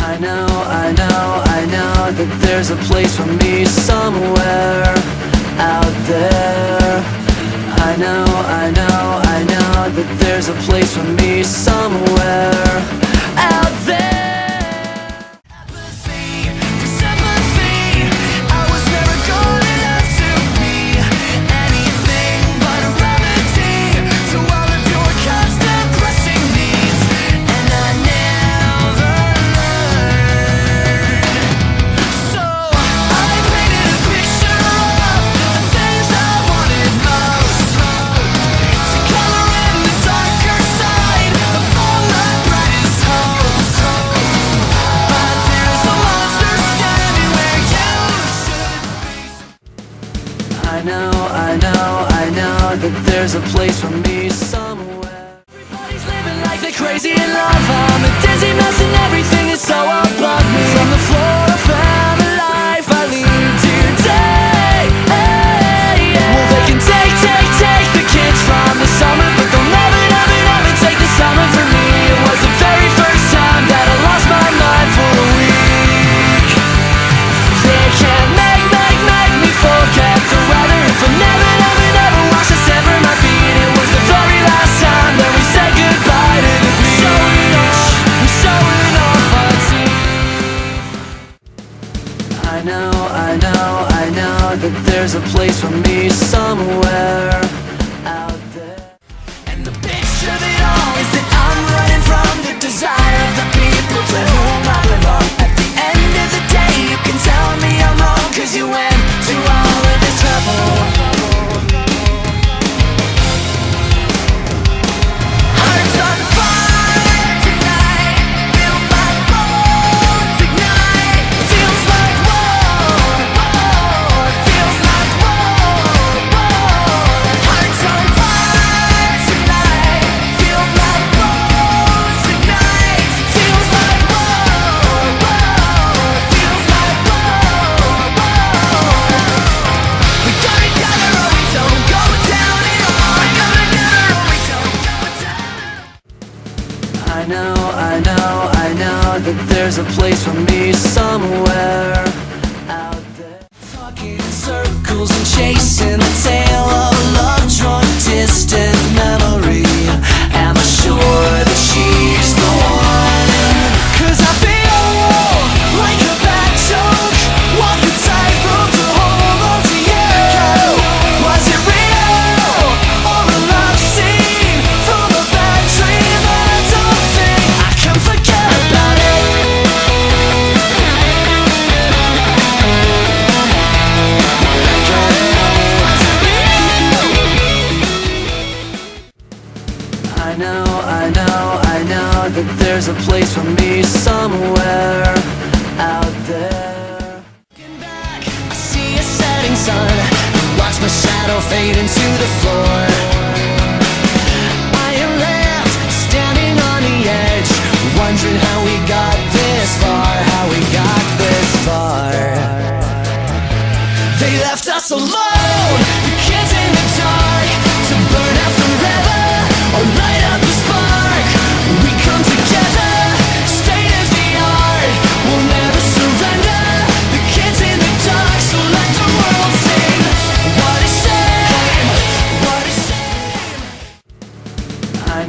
I know that there's a place for me somewhere out there. I know that there's a place for me somewhere out there. I know that there's a place for me somewhere. Everybody's living like they're crazy in love. I'm a dizzy mess and everything is so above me. From the floor to family life I lead today. Well, they can take the kids from the summer, but they'll never take the summer from me. It was the very first time that I lost my mind for a week. They can't make me forget the weather if I never wash the sand from my feet. It was the very last time that we said goodbye to the beach. We're showing off our teeth. I know that there's a place for me somewhere out there. And the picture of it all is that I'm running from the desire of the people to whom I belong. At the end of the day you can tell me I'm wrong, cause you went to all of this trouble. I know that there's a place for me somewhere out there. Talking in circles and chasing the tail of a love drawn distant memory. Am I sure that she's the one? Cause I feel like a bad joke, walk a tightrope to hold on to you. Was it real or a love scene from a bad dream? I don't think I can forget about it. I know that there's a place for me somewhere out there. Looking back, I see a setting sun, watch my shadow fade into the floor. I am left standing on the edge, wondering how we got this far, They left us alone, the kids in the dark, to burn out forever or light up the spark. We come together, state of the art, we'll never surrender. The kids in the dark, so let the world sing. What a shame, what a shame. I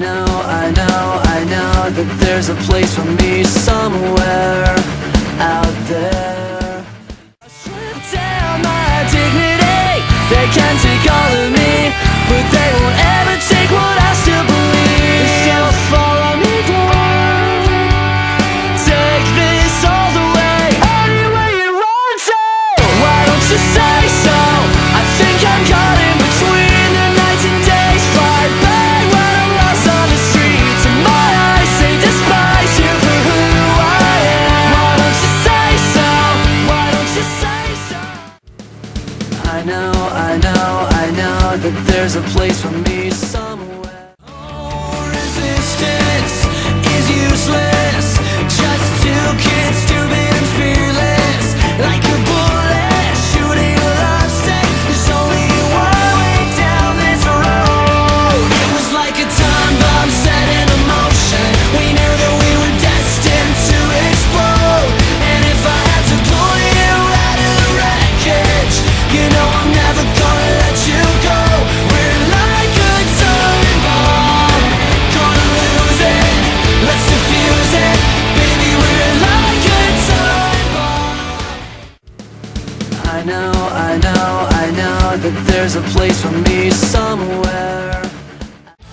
know that there's a place for me somewhere out there. Dignity, they can take all of me, but they won't ever take what I still believe. So follow me down, take this all the way, anywhere you want to. Why don't you say so? I think I'm caught in between the nights and days. Fly back when I'm lost on the streets, and my eyes say despise you for who I am. Why don't you say so? Why don't you say so? I know that there's a place for me somewhere. Oh, resistance is useless, just two kids, stupid and fearless. Like a bullet shooting a love stick, there's only one way down this road. It was like a time bomb set in motion, we knew that we were destined to explode. that there's a place for me somewhere.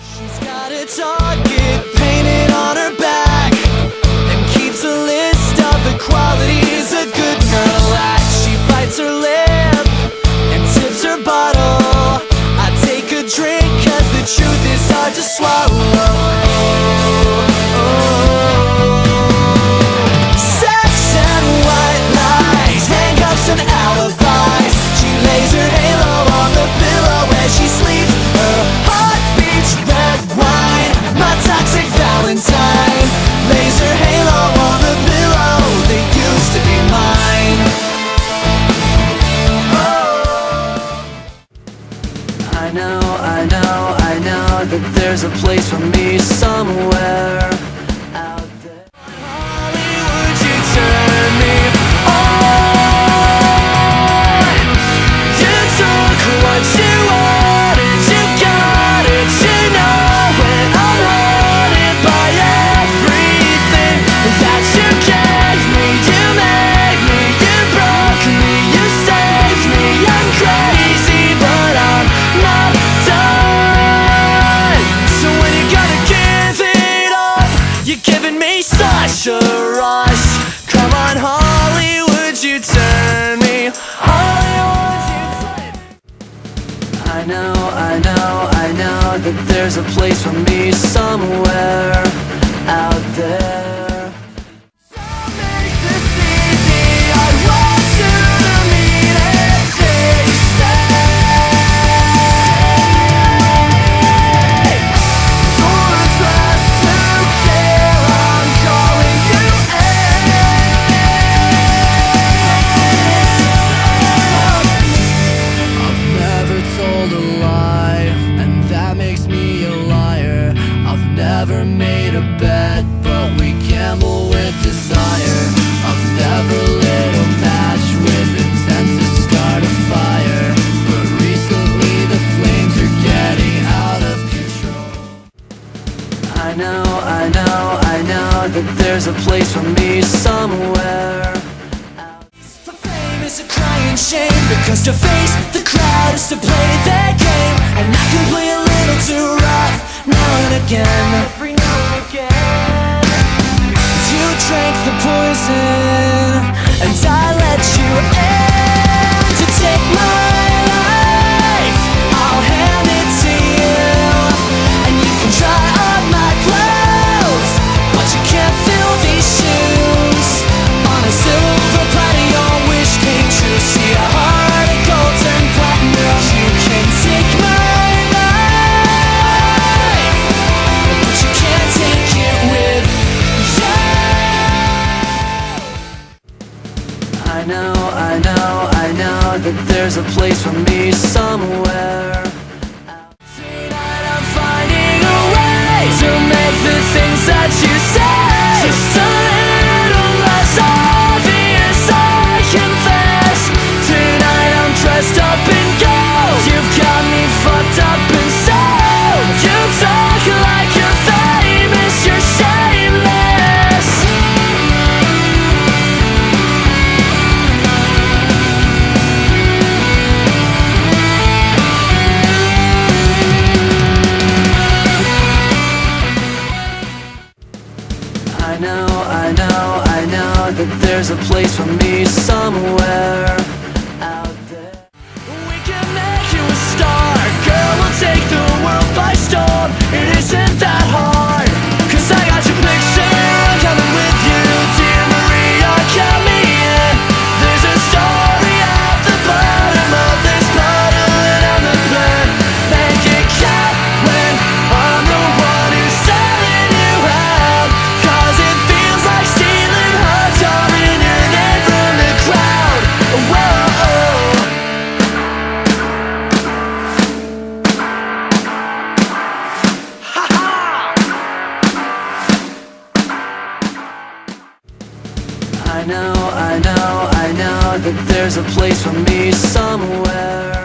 She's got a target painted on her back and keeps a list of the qualities a good girl lacks. She bites her lip and tips her bottle. I take a drink cause the truth is hard to swallow. Sex and white lies, handcuffs and alibis. She lays her halo on the pillow as she sleeps. Her heart beats red wine, my toxic Valentine. Lays her halo on the pillow that used to be mine. I know that there's a place for me somewhere out there. Hollywood, you turn me on. You took what you wanted, you got it, you know when I'm haunted by everything that you gave me. You made me, you broke me, you saved me. I'm crazy, but I'm not done. So when you gotta give it up, you're giving me such a rush. Come on, Hollywood, you turn me. Hollywood, you turn me. I know that there's a place for me somewhere out there. So make this easy. I want you to mean it. Never made a bet, but we gamble with desire. I've never lit a match with intent to start a fire, but recently the flames are getting out of control. I know that there's a place for me somewhere. For fame is a crying shame, because to face the crowd is to play their game, and I can play a little too rough now and again. Every now and again. You drank the poison and I let you in to take my life. I'll hand it to you, and you can try on my clothes, but you can't fill these shoes. On a silver platter your wish came true. See a heart of gold turn platinum. You can take my I know that there's a place for me somewhere. Tonight I'm finding a way to make the things that you say just a little less obvious, I confess. Tonight I'm dressed up in gold, you've got me fucked up and sold. You talk like you're famous, you're shameless. I know that there's a place for me somewhere out there. We can make you a star, girl, we'll take the world by storm. It isn't that hard, cause I got your picture coming with you. Dear Maria, count me in. There's a story at the bottom of this bottle, and I'm the pen. Make it count when I'm the one who's selling you out, cause it feels like stealing hearts, calling your name from the crowd. Whoa. I know that there's a place for me somewhere.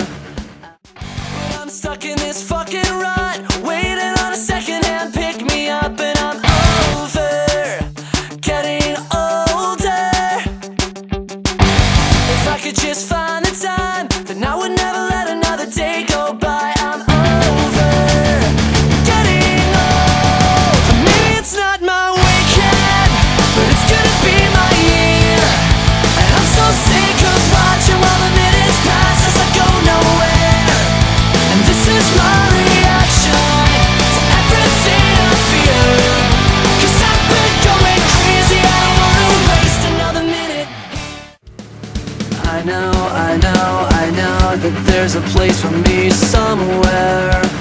But I'm stuck in this fucking rut, waiting on a second-hand pick-me-up, and I'm over getting older. If I could just find the time, then I would never let another I know that there's a place for me somewhere.